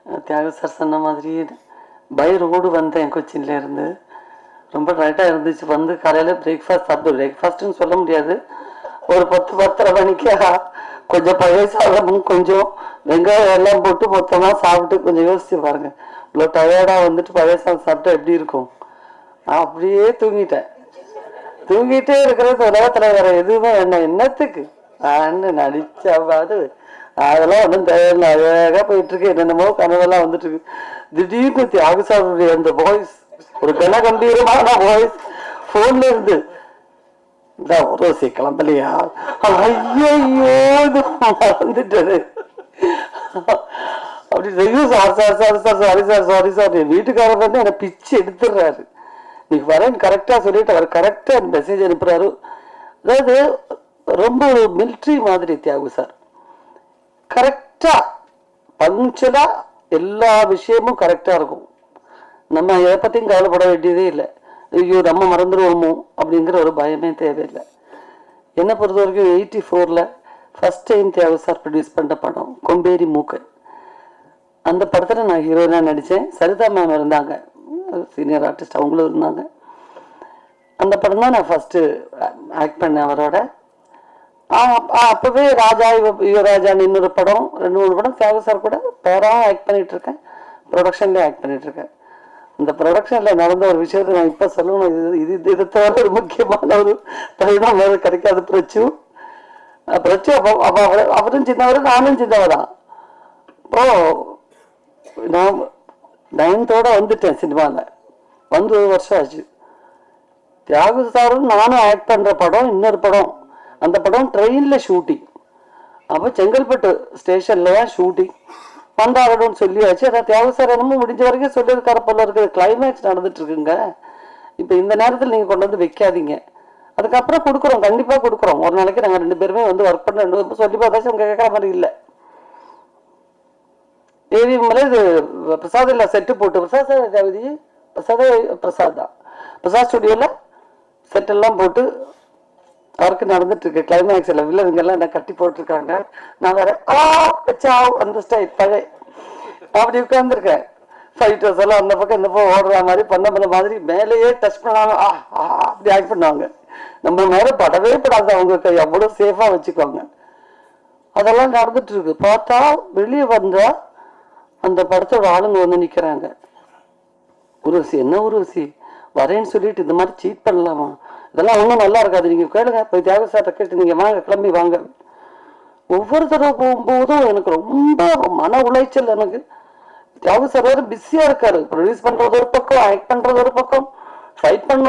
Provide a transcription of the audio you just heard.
தியாக சார் சொன்ன மாதிரி பை ரோடு வந்தேன் கொச்சின்ல இருந்து. ரொம்ப டைட்டாக இருந்துச்சு. வந்து காலையில் பிரேக்ஃபாஸ்ட் சாப்பிட்டு, பிரேக்ஃபாஸ்ட்டுன்னு சொல்ல முடியாது, ஒரு 10-10:30 மணிக்கு கொஞ்சம் பழைய சாதமும் கொஞ்சம் வெங்காயம் எல்லாம் போட்டு மொத்தமாக சாப்பிட்டு கொஞ்சம் யோசிச்சு பாருங்க. இவ்வளோ டயர்டாக வந்துட்டு பழைய சாதம் சாப்பிட்டா எப்படி இருக்கும்? அப்படியே தூங்கிட்டேன். தூங்கிட்டே இருக்கிறது உலகத்தில் வேற எதுவுமே என்னத்துக்கு நடிச்சா பாடு அதெல்லாம் ஒன்றும் தேவையில்லை. அழகாக போயிட்டு இருக்கு. என்னென்னமோ கனவெல்லாம் வந்துட்டு இருக்கு. திடீர்னு தியாகசாருடைய அந்த வாய்ஸ், ஒரு கன கம்பீரமான வாய்ஸ் போன்ல இருந்து, ரோசி கிளம்பலையா? ஐயோ இது வந்துட்டது. அப்படி sir sir sir sir sorry sir sorry sir. என் வீட்டுக்காரர் வந்து என்னை பிச்சு எடுத்துடுறாரு. நீங்க வரேன்னு கரெக்டா சொல்லிட்டு அவர் கரெக்டா மெசேஜ் அனுப்புறாரு. அதாவது ரொம்ப ஒரு மிலிட்ரி மாதிரி தியாகு சார். கரெக்டா பங்க்சுவலா எல்லா விஷயமும் கரெக்டா இருக்கும். நம்ம எதை பத்தியும் கவலைப்பட வேண்டியதே இல்லை. ஐயோ நம்ம மறந்துடுவோமோ அப்படிங்கிற ஒரு பயமே தேவையில்லை. என்னை பொறுத்த வரைக்கும் 84ல் first time Thiyagu sir produce பண்ண படம் கொம்பேரி மூக்கன். அந்த படத்தில் நான் ஹீரோயினாக நடித்தேன். சரிதா மேம் இருந்தாங்க, சீனியர் ஆர்டிஸ்ட், அவங்களும் இருந்தாங்க. அந்த படம் தான் நான் ஃபஸ்ட்டு ஆக்ட் பண்ணேன் அவரோட. அப்போவே ராஜா யுவராஜான்னு இன்னொரு படம், 2-3 படம் தியாகு சார் கூட பேராக ஆக்ட் பண்ணிகிட்ருக்கேன். ப்ரொடக்ஷன்லேயே ஆக்ட் பண்ணிகிட்ருக்கேன். இந்த ப்ரொடக்ஷனில் நடந்த ஒரு விஷயத்தை நான் இப்போ சொல்லணும். இதை தவிர ஒரு முக்கியமான ஒரு தருணம் வேறு கிடைக்காது. பிரச்சு அப்போ அவரும் சின்னவர், நானும் சின்னவதான். இப்போ நான் 9th வந்துட்டேன் சினிமாவில். வந்து 1 வருஷம் ஆச்சு. தியாகு சாரும் நானும் ஆக்ட் பண்ணுற படம் இன்னொரு படம். அந்த படம் ட்ரெயினில் ஷூட்டிங். அப்போ செங்கல்பட்டு ஸ்டேஷனில் தான் ஷூட்டிங். பண்டாரணும்னு சொல்லியாச்சு. அதான் தியாகு சார் என்னமோ முடிஞ்ச வரைக்கும் சொல்லியிருக்கார போல இருக்குது. கிளைமேக்ஸ் நடந்துட்டு இருக்குங்க. இப்போ இந்த நேரத்தில் நீங்கள் கொண்டு வந்து வைக்காதீங்க. அதுக்கப்புறம் கொடுக்குறோம், கண்டிப்பாக கொடுக்குறோம். ஒரு நாளைக்கு நாங்கள் 2 பேருமே வந்து ஒர்க் பண்ண 2 பேரும் சொல்லி பார்த்தாச்சும் அவங்க கேட்குற மாதிரி இல்லை. ஏவிஎம்ல இது பிரசாத் இல்லை செட்டு போட்டு, பிரசாத் ஜாவதி பிரசாத் தான், பிரசாத் ஸ்டுடியோவில் செட்டெல்லாம் போட்டு ஒர்க்கு நடந்துட்டு இருக்கு. கிளைமேக்ஸில் வில்லனுங்கெல்லாம் என்ன கட்டி போட்டிருக்காங்க. நான் வேற அந்த ஸ்டைல் பழைய அப்படி உட்காந்துருக்கேன். ஃபைட்டர்ஸ் எல்லாம் அந்த பக்கம் இந்த பக்கம் ஓடுற மாதிரி பண்ண மாதிரி மேலேயே டச் பண்ணாங்க. அப்படி ஆக்ட் பண்ணுவாங்க. நம்ம மேலே படவே படாது. அவங்க எவ்வளோ சேஃபாக வச்சுக்குவாங்க. அதெல்லாம் நடந்துட்டு இருக்கு. பார்த்தா வெளியே வந்தா அந்த படத்தோட ஆளுங்க வந்து நிற்கிறாங்க. உருவசி என்ன உருவசி வரேன்னு சொல்லிட்டு இந்த மாதிரி சீட் பண்ணலாமா? இதெல்லாம் ஒன்றும் நல்லா இருக்காது. நீங்கள் கேளுங்க, போய் தியாக சார்ட்ட கேட்டு நீங்கள் வாங்க, கிளம்பி வாங்க. ஒவ்வொரு தடவை போகும்போதும் எனக்கு ரொம்ப மன உளைச்சல். எனக்கு தியாக சார் வேறு பிஸியாக இருக்காரு. ப்ரொடியூஸ் பண்ணுறது ஒரு பக்கம், ஆக்ட் பண்ணுறது ஒரு பக்கம், ஃபைட் பண்ண